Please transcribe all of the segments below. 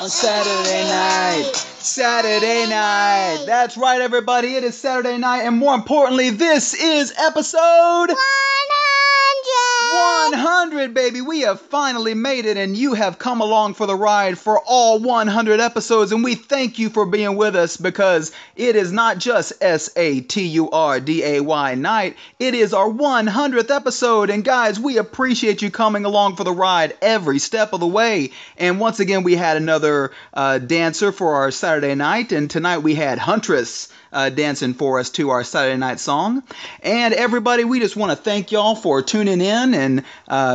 on Saturday night. Saturday night. That's right, everybody. It is Saturday night, and more importantly, this is episode 100, baby. We have finally made it, and you have come along for the ride for all 100 episodes, and we thank you for being with us because it is not just Saturday night. It is our 100th episode, and guys, we appreciate you coming along for the ride every step of the way. And once again, we had another dancer for our Saturday night, and tonight we had Huntress dancing for us to our Saturday night song. And everybody, we just want to thank y'all for tuning in and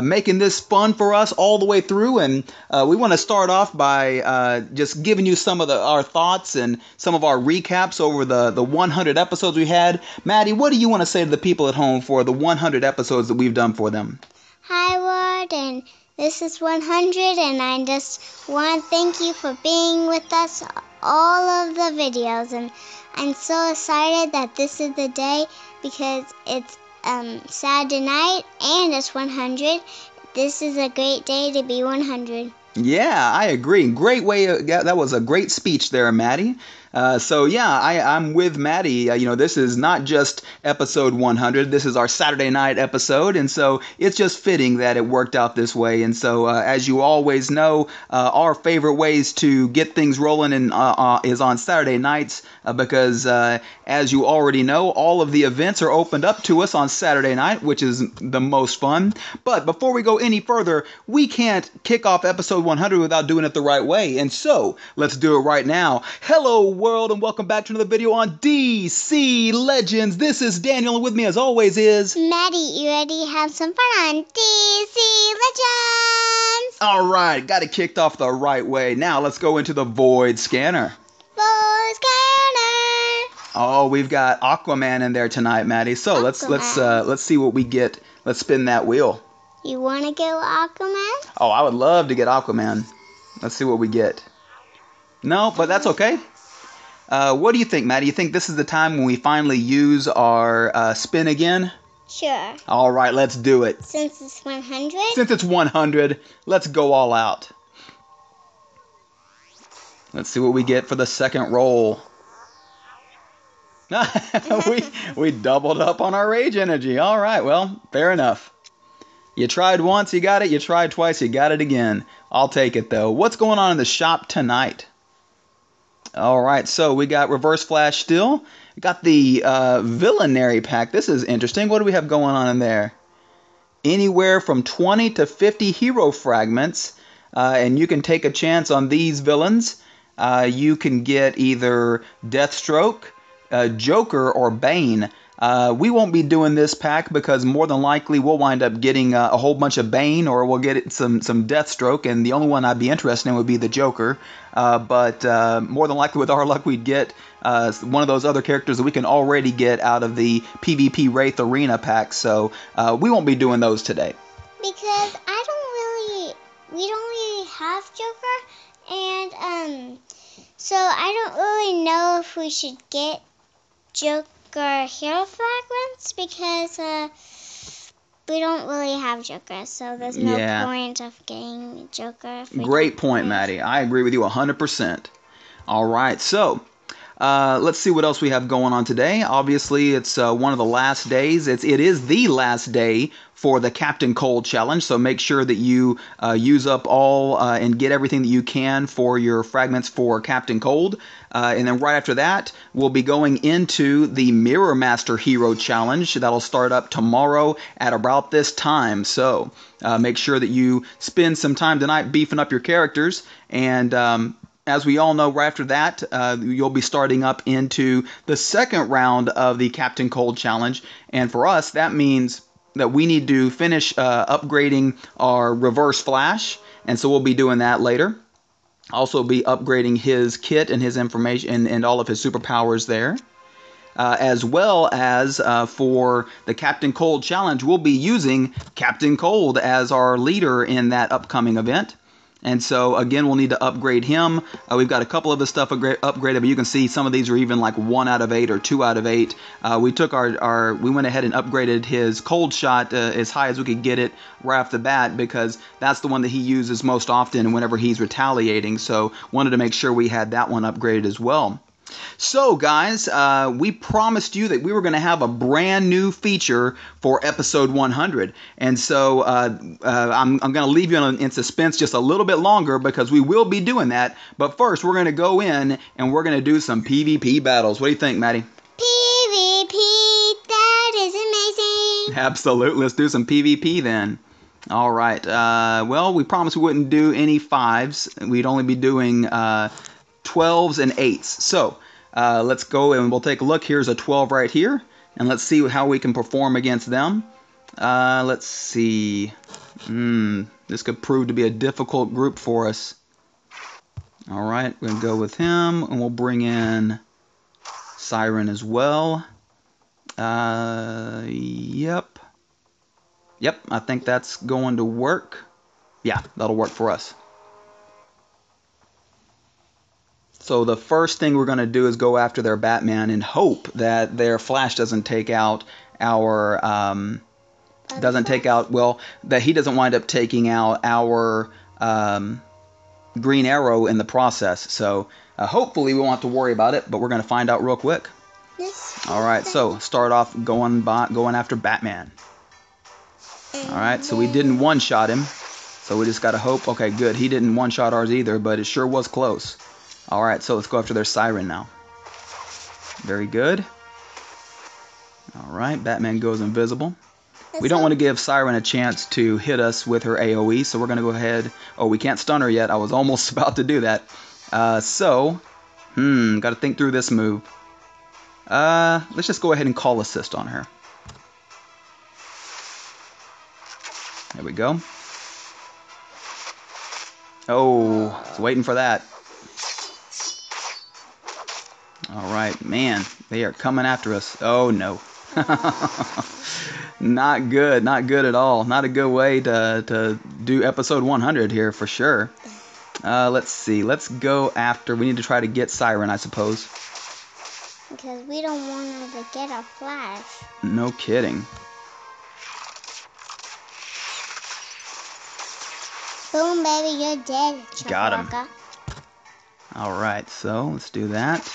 making this fun for us all the way through. And we want to start off by just giving you some of our thoughts and some of our recaps over the 100 episodes we had. Maddie, what do you want to say to the people at home for the 100 episodes that we've done for them? Hi, Ward, and this is 100, and I just want to thank you for being with us all of the videos. And I'm so excited that this is the day because it's Saturday night and it's 100. This is a great day to be 100. Yeah, I agree. Great way. That was a great speech there, Maddie. So yeah, I'm with Maddie. This is not just episode 100. This is our Saturday night episode, and so it's just fitting that it worked out this way. And so, as you always know, our favorite ways to get things rolling is on Saturday nights because, as you already know, all of the events are opened up to us on Saturday night, which is the most fun. But before we go any further, we can't kick off episode 100 without doing it the right way. And so, let's do it right now. Hello, world, and welcome back to another video on DC Legends. This is Daniel, and with me as always is Maddie. You ready to have some fun on DC Legends? Alright, got it kicked off the right way. Now let's go into the Void Scanner. Void Scanner. Oh, we've got Aquaman in there tonight, Maddie. So let's see what we get. Let's spin that wheel. You want to get Aquaman? Oh, I would love to get Aquaman. Let's see what we get. No, but that's okay. What do you think, Maddie? You think this is the time when we finally use our spin again? Sure. All right, let's do it. Since it's 100? Since it's 100, let's go all out. Let's see what we get for the second roll. we doubled up on our rage energy. All right, well, fair enough. You tried once, you got it. You tried twice, you got it again. I'll take it, though. What's going on in the shop tonight? All right, so we got Reverse Flash still. We got the Villainary pack. This is interesting. What do we have going on in there? Anywhere from 20 to 50 hero fragments, and you can take a chance on these villains. You can get either Deathstroke, Joker, or Bane. We won't be doing this pack because more than likely we'll wind up getting a whole bunch of Bane, or we'll get some Deathstroke, and the only one I'd be interested in would be the Joker. But more than likely with our luck we'd get one of those other characters that we can already get out of the PvP Wraith Arena pack. So we won't be doing those today. Because we don't really have Joker, and so I don't really know if we should get Joker hero fragments because we don't really have Joker, so there's no point of getting Joker. Great point, Maddie. I agree with you 100%. All right, so let's see what else we have going on today. Obviously, it's one of the last days. It is the last day for the Captain Cold Challenge, so make sure that you use up all and get everything that you can for your fragments for Captain Cold. And then right after that, we'll be going into the Mirror Master Hero Challenge. That'll start up tomorrow at about this time. So make sure that you spend some time tonight beefing up your characters. And as we all know, right after that, you'll be starting up into the second round of the Captain Cold Challenge. And for us, that means that we need to finish upgrading our Reverse Flash. And so we'll be doing that later. Also be upgrading his kit and his information and all of his superpowers there. As well as for the Captain Cold Challenge, we'll be using Captain Cold as our leader in that upcoming event. And so, again, we'll need to upgrade him. We've got a couple of the stuff upgraded, but you can see some of these are even like 1 out of 8 or 2 out of 8. We went ahead and upgraded his cold shot as high as we could get it right off the bat, because that's the one that he uses most often whenever he's retaliating. So wanted to make sure we had that one upgraded as well. So, guys, we promised you that we were going to have a brand new feature for episode 100. And so I'm going to leave you in suspense just a little bit longer, because we will be doing that. But first, we're going to go in and we're going to do some PvP battles. What do you think, Maddie? PvP, that is amazing. Absolutely. Let's do some PvP then. All right. Well, we promised we wouldn't do any 5s. We'd only be doing 12s and 8s. So let's go and we'll take a look. Here's a 12 right here, and let's see how we can perform against them. Let's see. This could prove to be a difficult group for us. All right, we're going to go with him, and we'll bring in Siren as well. Yep, I think that's going to work. Yeah, that'll work for us. So the first thing we're going to do is go after their Batman and hope that their Flash doesn't take out our that he doesn't wind up taking out our Green Arrow in the process. So hopefully we won't have to worry about it, but we're going to find out real quick. All right, so start off going after Batman. All right, so we didn't one-shot him, so we just got to hope. Okay, good. He didn't one-shot ours either, but it sure was close. All right, so let's go after their Siren now. Very good. All right, Batman goes invisible. We don't want to give Siren a chance to hit us with her AoE, so we're going to go ahead. Oh, we can't stun her yet. I was almost about to do that. Got to think through this move. Let's just go ahead and call assist on her. There we go. Oh, I was waiting for that. All right, man, they are coming after us. Oh, no. Not good at all. Not a good way to do episode 100 here for sure. Let's see. Let's go after. We need to try to get Siren, I suppose. Because we don't want her to get a Flash. No kidding. Boom, baby, you're dead. Got him. All right, so let's do that.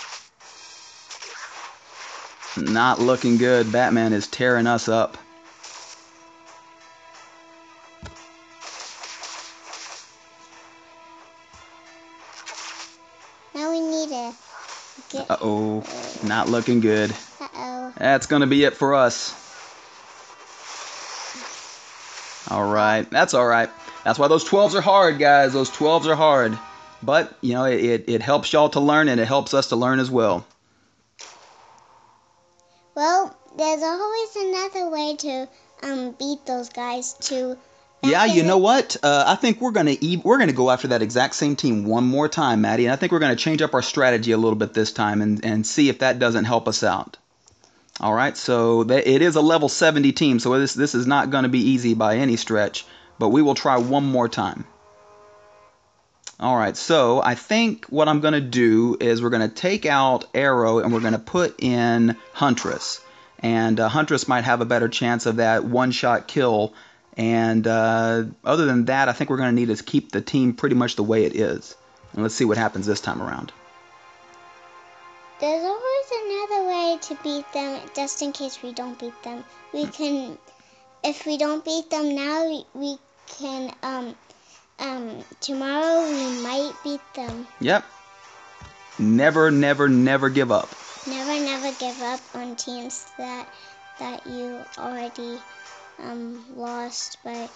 Not looking good. Batman is tearing us up. Now we need to get... Uh-oh. Not looking good. Uh-oh. That's going to be it for us. All right. That's all right. That's why those 12s are hard, guys. Those 12s are hard. But, you know, it helps y'all to learn, and it helps us to learn as well. Well, there's always another way to beat those guys too. Yeah, you know what? I think we're gonna go after that exact same team one more time, Maddie. And I think we're gonna change up our strategy a little bit this time and see if that doesn't help us out. All right, so it is a level 70 team, so this is not going to be easy by any stretch. But we will try one more time. All right, so I think what I'm going to do is we're going to take out Arrow and we're going to put in Huntress. And Huntress might have a better chance of that one-shot kill. And other than that, I think we're going to need to keep the team pretty much the way it is. And let's see what happens this time around. There's always another way to beat them, just in case we don't beat them. We can, if we don't beat them now, we can, tomorrow we might beat them. Yep. Never, never, never give up. Never, never give up on teams that you already lost, but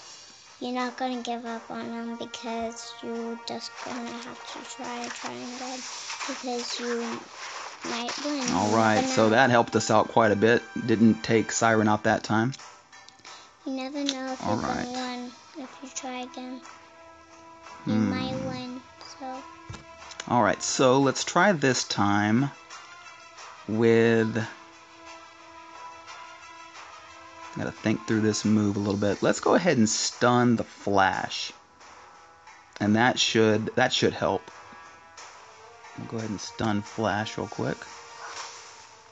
you're not going to give up on them because you're just going to have to try again because you might win. All right, so that helped us out quite a bit. Didn't take Siren out that time. You never know if you're going to win if you try again. You might win, so. All right, so let's try this time with... Got to think through this move a little bit. Let's go ahead and stun the Flash. and that should help. I'll go ahead and stun Flash real quick.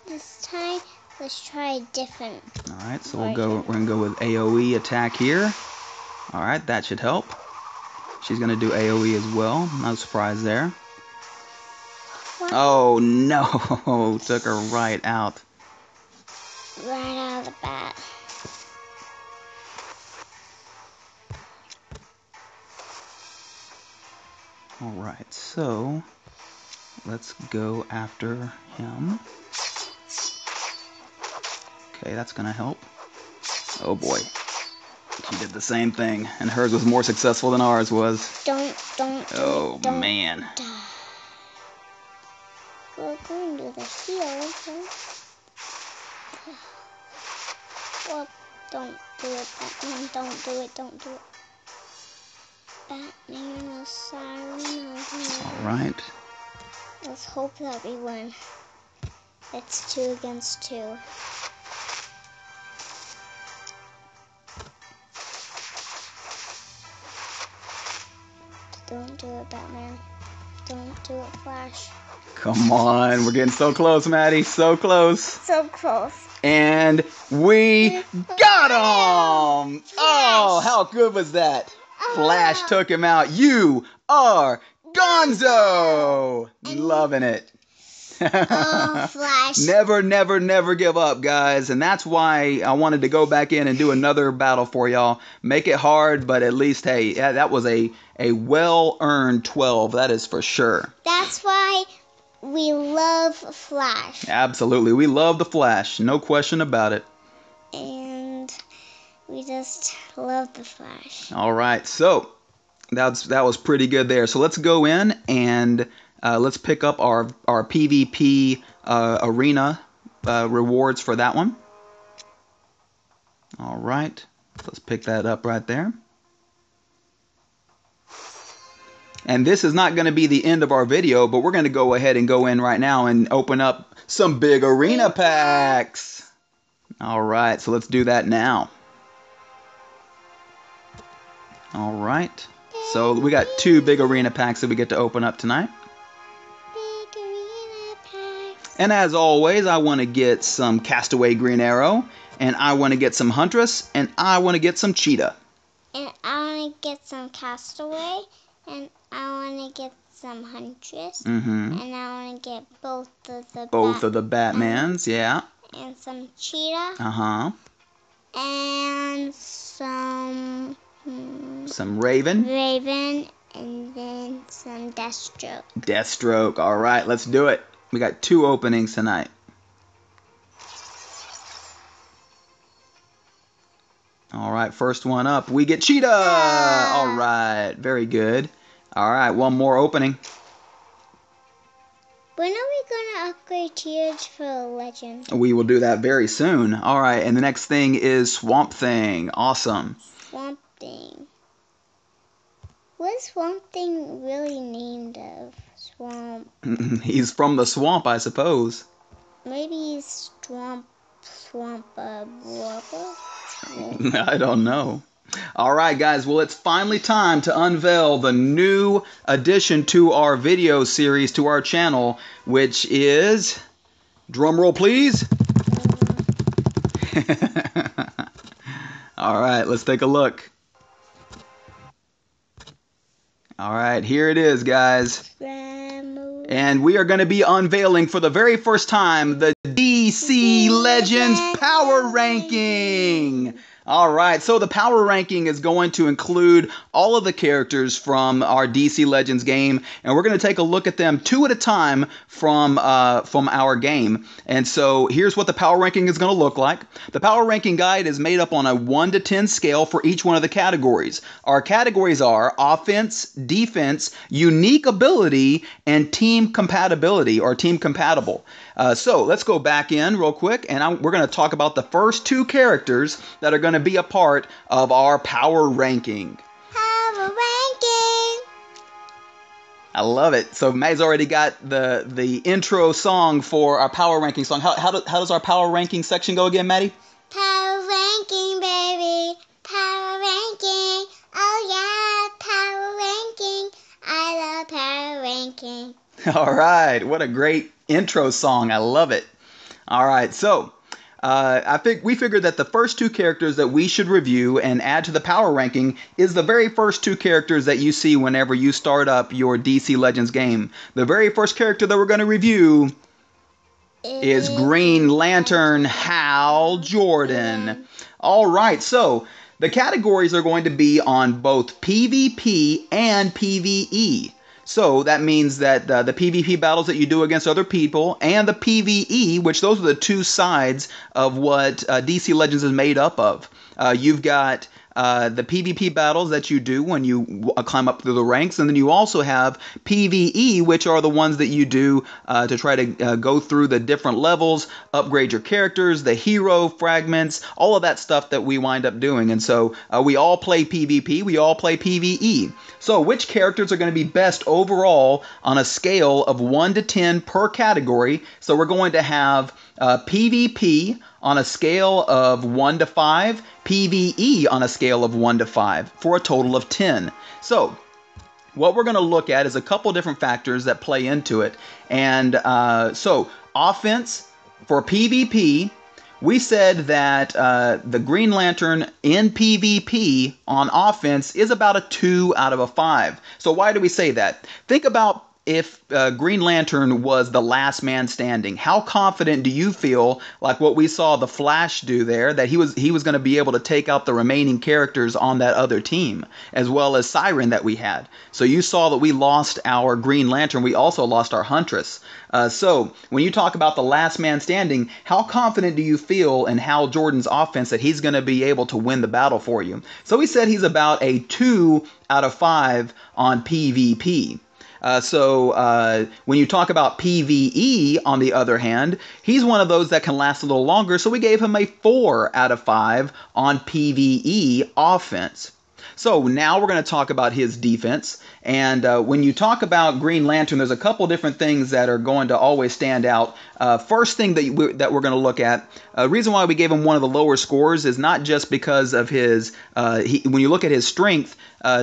This time, let's try a different. All right, so we're gonna go with AOE attack here. All right, that should help. She's gonna do AOE as well. No surprise there. What? Oh no! Took her right out. Right out of the bat. All right, so let's go after him. Okay, that's gonna help. Oh boy, she did the same thing, and hers was more successful than ours was. Don't. Oh don't man. Die. We're going to the heal. Okay? Well, don't do it, Batman. Don't do it. Don't do it. Batman, siren. All right. Let's hope that we win. It's 2 against 2. Don't do it, Batman. Don't do it, Flash. Come on, we're getting so close, Maddie. So close. So close. And we got him! Oh, how good was that? Flash took him out. You are Gonzo! Loving it. Oh, Flash. Never, never, never give up, guys. And that's why I wanted to go back in and do another battle for y'all. Make it hard, but at least, hey, yeah, that was a well-earned 12. That is for sure. That's why we love Flash. Absolutely. We love the Flash. No question about it. And we just love the Flash. All right. So that was pretty good there. So let's go in and let's pick up our PvP arena rewards for that one. All right. Let's pick that up right there. And this is not going to be the end of our video, but we're going to go ahead and go in right now and open up some big arena packs. All right, so let's do that now. All right, so we got 2 big arena packs that we get to open up tonight. Big arena packs. And as always, I want to get some Castaway Green Arrow, and I want to get some Huntress, and I want to get some Cheetah. And I want to get some Castaway, and I want to get some Huntress, and I want to get both of the Batmans, yeah. And some Cheetah. And some Raven. Raven, and then some Deathstroke. Deathstroke. All right, let's do it. We got 2 openings tonight. All right, first one up, we get Cheetah. Yeah. All right, very good. All right, one more opening. When are we going to upgrade tiers for a legend? We will do that very soon. All right, and the next thing is Swamp Thing. Awesome. Swamp Thing. What is Swamp Thing really named of? Swamp. He's from the swamp, I suppose. Maybe he's Swamp Wobble? I don't know. All right, guys. Well, it's finally time to unveil the new addition to our video series to our channel, which is, drum roll, please. All right, let's take a look. All right, here it is, guys. And we are going to be unveiling for the very first time the DC Legends Power Ranking. All right, so the power ranking is going to include all of the characters from our DC Legends game, and we're going to take a look at them 2 at a time from our game. And so here's what the power ranking is going to look like. The power ranking guide is made up on a 1 to 10 scale for each one of the categories. Our categories are offense, defense, unique ability, and team compatibility or team compatible. So let's go back in real quick, and we're going to talk about the first 2 characters that are going to be a part of our power ranking. Power ranking. I love it. So Maddie's already got the intro song for our power ranking song. How does our power ranking section go again, Maddie? Power ranking, baby. Power ranking. Oh yeah, power ranking. ranking. All right, what a great intro song. I love it. All right, so I think we figured that the first two characters that we should review and add to the power ranking is the very first two characters that you see whenever you start up your DC Legends game. The very first character that we're going to review is Green Lantern Hal Jordan. All right, so the categories are going to be on both PvP and PvE. So that means that the PvP battles that you do against other people and the PvE, which those are the two sides of what DC Legends is made up of. You've got the PvP battles that you do when you climb up through the ranks, and then you also have PvE, which are the ones that you do to try to go through the different levels, upgrade your characters, the hero fragments, all of that stuff that we wind up doing. And so we all play PvP, we all play PvE. So which characters are going to be best overall on a scale of 1 to 10 per category? So we're going to have PvP on a scale of 1 to 5, PvE on a scale of 1 to 5, for a total of 10. So what we're going to look at is a couple different factors that play into it. And so offense for PvP, we said that the Green Lantern in PvP on offense is about a 2 out of a 5. So why do we say that? Think about if Green Lantern was the last man standing. How confident do you feel, like what we saw the Flash do there, that he was going to be able to take out the remaining characters on that other team, as well as Siren that we had? So you saw that we lost our Green Lantern. We also lost our Huntress. So when you talk about the last man standing, how confident do you feel in Hal Jordan's offense that he's going to be able to win the battle for you? So we said he's about a 2 out of 5 on PvP. So when you talk about PvE, on the other hand, he's one of those that can last a little longer, so we gave him a 4 out of 5 on PvE offense. So now we're going to talk about his defense. And when you talk about Green Lantern, there's a couple different things that are going to always stand out. First thing that we're going to look at, reason why we gave him one of the lower scores is not just because of his, when you look at his strength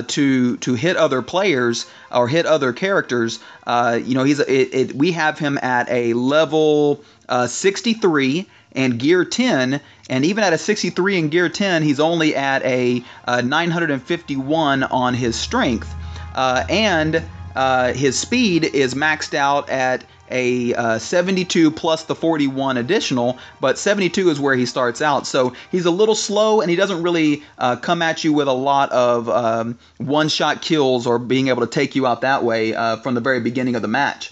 to hit other players or hit other characters, we have him at a level 63 and gear 10, and even at a 63 and gear 10, he's only at a 951 on his strength, and his speed is maxed out at a 72 plus the 41 additional, but 72 is where he starts out. So he's a little slow, and he doesn't really come at you with a lot of one-shot kills or being able to take you out that way from the very beginning of the match.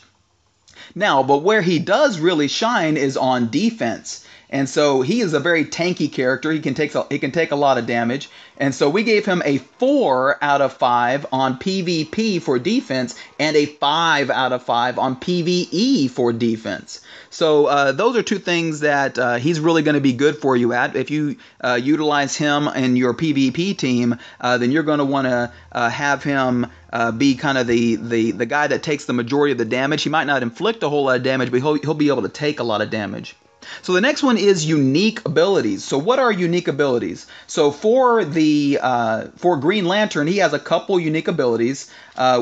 Now, but where he does really shine is on defense. And so he is a very tanky character. He can take a lot of damage. And so we gave him a 4 out of 5 on PvP for defense and a 5 out of 5 on PvE for defense. So those are two things that he's really going to be good for you at. If you utilize him in your PvP team, then you're going to want to have him be kind of the guy that takes the majority of the damage. He might not inflict a whole lot of damage, but he'll be able to take a lot of damage. So the next one is unique abilities. So what are unique abilities? So for Green Lantern, he has a couple unique abilities,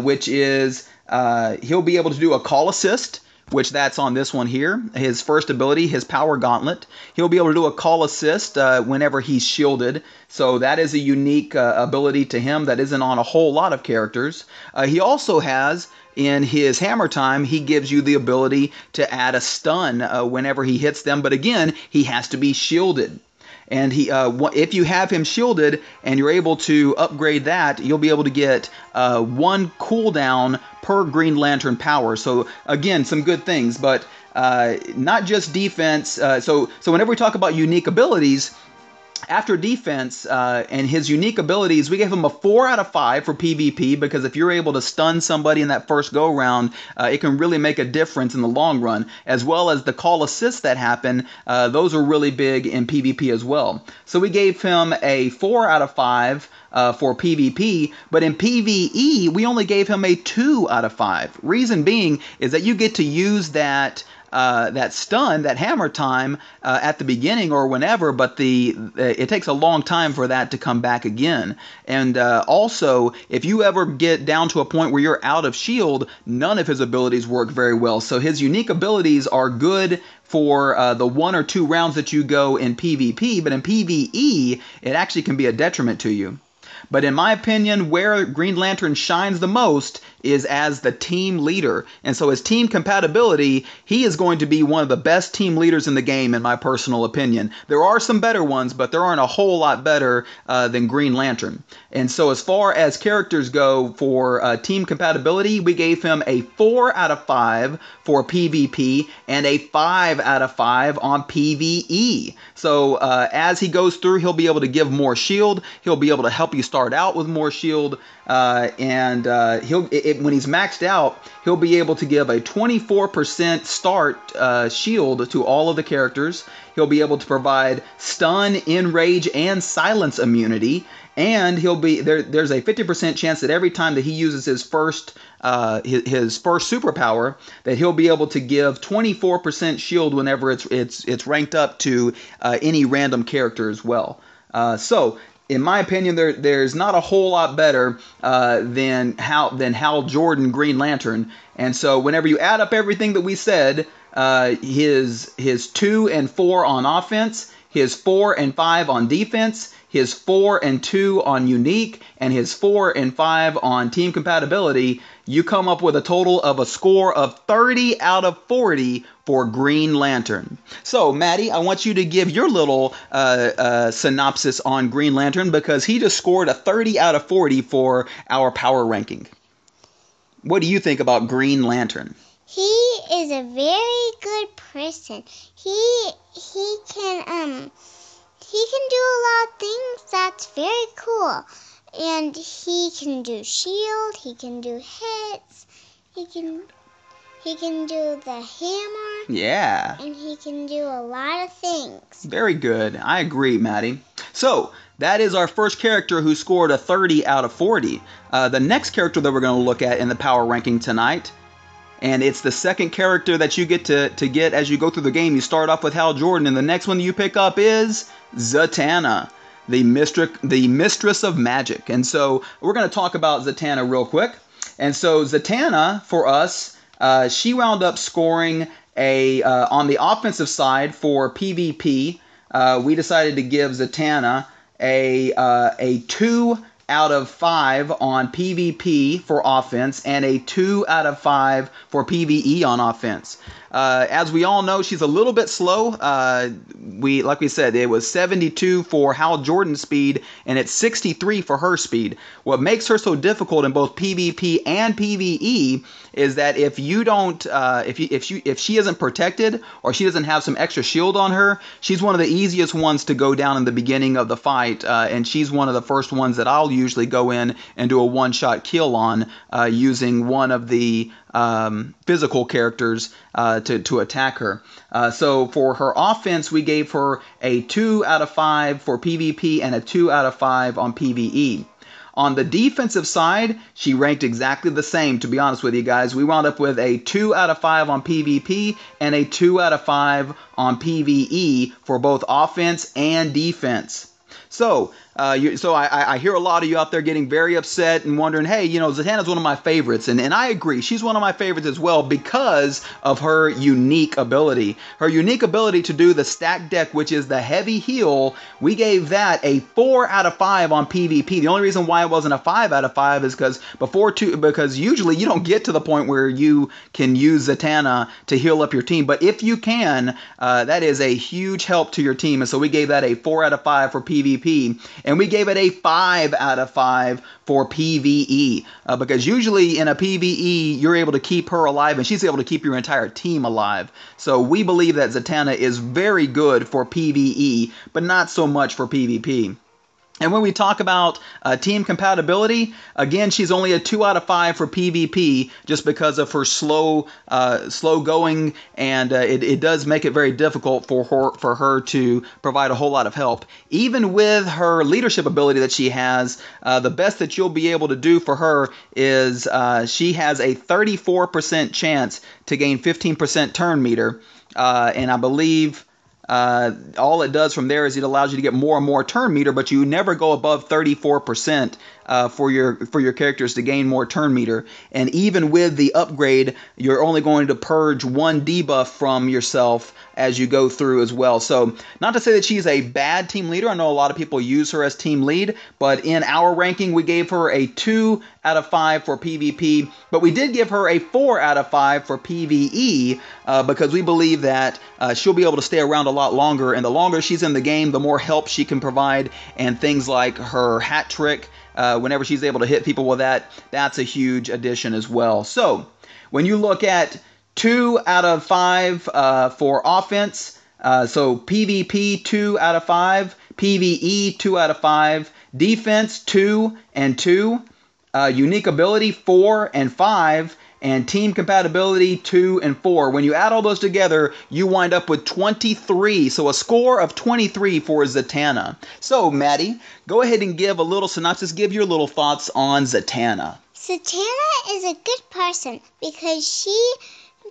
which is he'll be able to do a call assist, which that's on this one here. His first ability, his power gauntlet. He'll be able to do a call assist whenever he's shielded. So that is a unique ability to him that isn't on a whole lot of characters. He also has, in his hammer time, he gives you the ability to add a stun whenever he hits them. But again, he has to be shielded. And if you have him shielded and you're able to upgrade that, you'll be able to get 1 cooldown per Green Lantern power. So again, some good things, but not just defense. So whenever we talk about unique abilities, after defense and his unique abilities, we gave him a 4 out of 5 for PvP, because if you're able to stun somebody in that first go round, it can really make a difference in the long run, as well as the call assists that happen. Those are really big in PvP as well. So we gave him a 4 out of 5 for PvP, but in PvE, we only gave him a 2 out of 5. Reason being is that you get to use that that stun, that hammer time at the beginning or whenever, but it takes a long time for that to come back again. And also, if you ever get down to a point where you're out of shield, none of his abilities work very well. So his unique abilities are good for the 1 or 2 rounds that you go in PvP, but in PvE, it actually can be a detriment to you. But in my opinion, where Green Lantern shines the most is as the team leader. And so his team compatibility, he is going to be one of the best team leaders in the game, in my personal opinion. There are some better ones, but there aren't a whole lot better than Green Lantern. And so as far as characters go for team compatibility, we gave him a 4 out of 5 for PvP and a 5 out of 5 on PvE. So as he goes through, he'll be able to give more shield. He'll be able to help you start out with more shield. When he's maxed out, he'll be able to give a 24% start shield to all of the characters. He'll be able to provide stun, enrage, and silence immunity. And he'll be there's a 50% chance that every time that he uses his first superpower, that he'll be able to give 24% shield whenever it's ranked up to any random character as well. So in my opinion, there's not a whole lot better than Hal Jordan Green Lantern. And so whenever you add up everything that we said, his 2 and 4 on offense, his 4 and 5 on defense, his 4 and 2 on unique, and his 4 and 5 on team compatibility, you come up with a total of a score of 30 out of 40 for Green Lantern. So, Maddie, I want you to give your little synopsis on Green Lantern, because he just scored a 30 out of 40 for our power ranking. What do you think about Green Lantern? He is a very good person. He can do a lot of things that's very cool. And he can do shield, he can do hits, he can do the hammer. Yeah. And he can do a lot of things. Very good. I agree, Maddie. So, that is our first character who scored a 30 out of 40. The next character that we're going to look at in the power ranking tonight, and it's the second character that you get to get as you go through the game. You start off with Hal Jordan, and the next one you pick up is Zatanna, the mistress of magic. And so we're going to talk about Zatanna real quick. And so Zatanna, for us, she wound up scoring on the offensive side for PvP. We decided to give Zatanna a 2 out of 5 on PvP for offense and a 2 out of 5 for PvE on offense. As we all know, she's a little bit slow. Like we said, it was 72 for Hal Jordan's speed, and it's 63 for her speed. What makes her so difficult in both PvP and PvE is that if you don't, if she isn't protected or she doesn't have some extra shield on her, she's one of the easiest ones to go down in the beginning of the fight, and she's one of the first ones that I'll usually go in and do a one-shot kill on using one of the physical characters to attack her. So for her offense, we gave her a 2 out of 5 for PvP and a 2 out of 5 on PvE. On the defensive side, she ranked exactly the same, to be honest with you guys. We wound up with a 2 out of 5 on PvP and a 2 out of 5 on PvE for both offense and defense. So, I hear a lot of you out there getting very upset and wondering, hey, Zatanna's one of my favorites. And I agree. She's one of my favorites as well because of her unique ability. Her unique ability to do the stack deck, which is the heavy heal, we gave that a 4 out of 5 on PvP. The only reason why it wasn't a 5 out of 5 is because usually you don't get to the point where you can use Zatanna to heal up your team. But if you can, that is a huge help to your team. And so we gave that a 4 out of 5 for PvP. And we gave it a 5 out of 5 for PvE. Because usually in a PvE, you're able to keep her alive, and she's able to keep your entire team alive. So we believe that Zatanna is very good for PvE, but not so much for PvP. And when we talk about team compatibility, again, she's only a 2 out of 5 for PvP just because of her slow going, and it does make it very difficult for her to provide a whole lot of help. Even with her leadership ability that she has, the best that you'll be able to do for her is she has a 34% chance to gain 15% turn meter, and I believe all it does from there is it allows you to get more and more turn meter, but you never go above 34% for your characters to gain more turn meter. And even with the upgrade, you're only going to purge one debuff from yourself as you go through as well. So not to say that she's a bad team leader. I know a lot of people use her as team lead, but in our ranking, we gave her a 2 out of 5 for PvP, but we did give her a 4 out of 5 for PvE because we believe that she'll be able to stay around a lot longer, and the longer she's in the game, the more help she can provide, and things like her hat trick, whenever she's able to hit people with that, that's a huge addition as well. So when you look at 2 out of 5 for offense, so PvP 2 out of 5, PvE 2 out of 5, defense 2 and 2, unique ability 4 and 5, and team compatibility 2 and 4. When you add all those together, you wind up with 23. So a score of 23 for Zatanna. So Maddie, go ahead and give a little synopsis. Give your little thoughts on Zatanna. Zatanna is a good person because she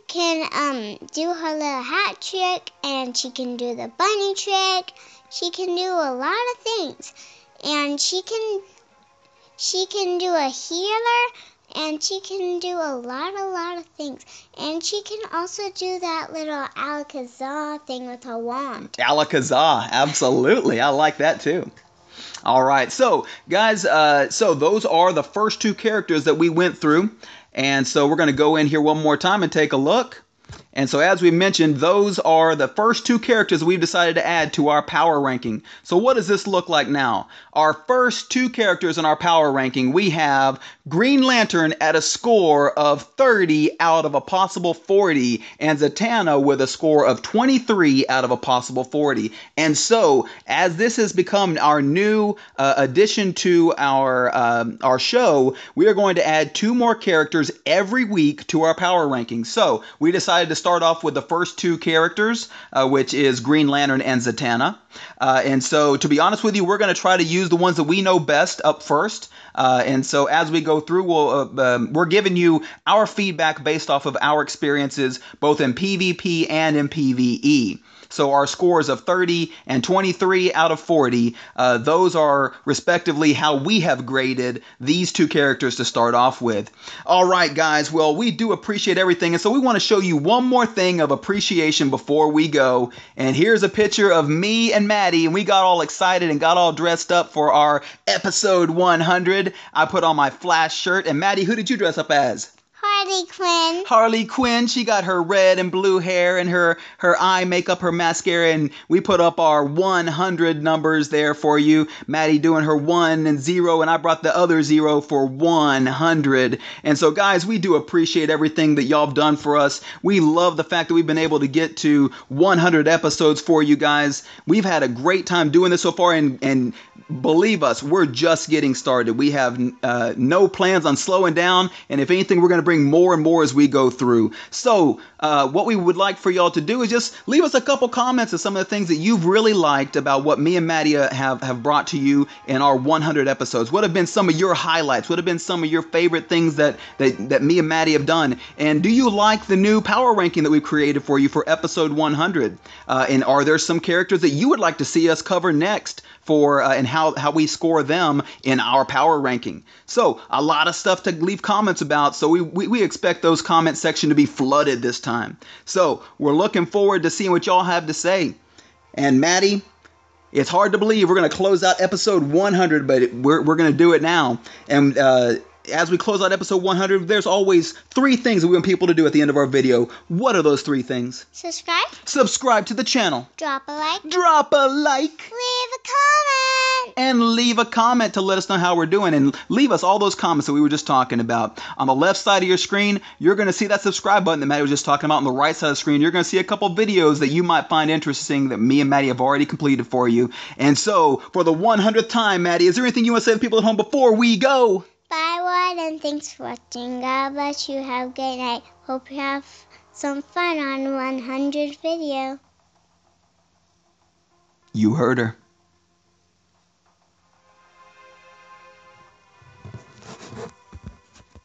can do her little hat trick, and she can do the bunny trick. She can do a lot of things, and she can do a healer, and she can do a lot of things. And she can also do that little Alakazam thing with her wand. Alakazam, absolutely. I like that too. All right, so guys, so those are the first 2 characters that we went through. And so we're going to go in here one more time and take a look. And so as we mentioned, those are the first 2 characters we've decided to add to our power ranking. So what does this look like now? Our first 2 characters in our power ranking, we have Green Lantern at a score of 30 out of a possible 40, and Zatanna with a score of 23 out of a possible 40. And so as this has become our new addition to our show, we are going to add 2 more characters every week to our power ranking. So we decided to start off with the first 2 characters, which is Green Lantern and Zatanna. And so, to be honest with you, we're going to try to use the ones that we know best up first. And so, as we go through, we're giving you our feedback based off of our experiences, both in PvP and in PvE. So our scores of 30 and 23 out of 40, those are respectively how we have graded these 2 characters to start off with. All right, guys, well, we do appreciate everything, and so we want to show you one more thing of appreciation before we go. And here's a picture of me and Maddie, and we got all excited and got all dressed up for our episode 100. I put on my Flash shirt, and Maddie, who did you dress up as? Harley Quinn. Harley Quinn, she got her red and blue hair and her eye makeup, her mascara, and we put up our 100 numbers there for you. Maddie doing her 1 and 0, and I brought the other 0 for 100. And so, guys, we do appreciate everything that y'all have done for us. We love the fact that we've been able to get to 100 episodes for you guys. We've had a great time doing this so far, and believe us, we're just getting started. We have no plans on slowing down, and if anything, we're going to bring more and more as we go through. So what we would like for y'all to do is just leave us a couple comments of some of the things that you've really liked about what me and Maddie have brought to you in our 100 episodes. What have been some of your highlights? What have been some of your favorite things that me and Maddie have done? And do you like the new power ranking that we've created for you for episode 100? And are there some characters that you would like to see us cover next for and how we score them in our power ranking? So a lot of stuff to leave comments about, so we expect those comment section to be flooded this time. So we're looking forward to seeing what y'all have to say. And Maddie, it's hard to believe we're going to close out episode 100, but we're going to do it now. And as we close out episode 100, there's always 3 things that we want people to do at the end of our video. What are those 3 things? Subscribe. Subscribe to the channel. Drop a like. Drop a like. Leave a comment. And leave a comment to let us know how we're doing. And leave us all those comments that we were just talking about. On the left side of your screen, you're going to see that subscribe button that Maddie was just talking about. On the right side of the screen, you're going to see a couple videos that you might find interesting that me and Maddie have already completed for you. And so, for the 100th time, Maddie, is there anything you want to say to the people at home before we go? Bye, Ward, and thanks for watching. God bless you. Have a great night. Hope you have some fun on 100 video. You heard her.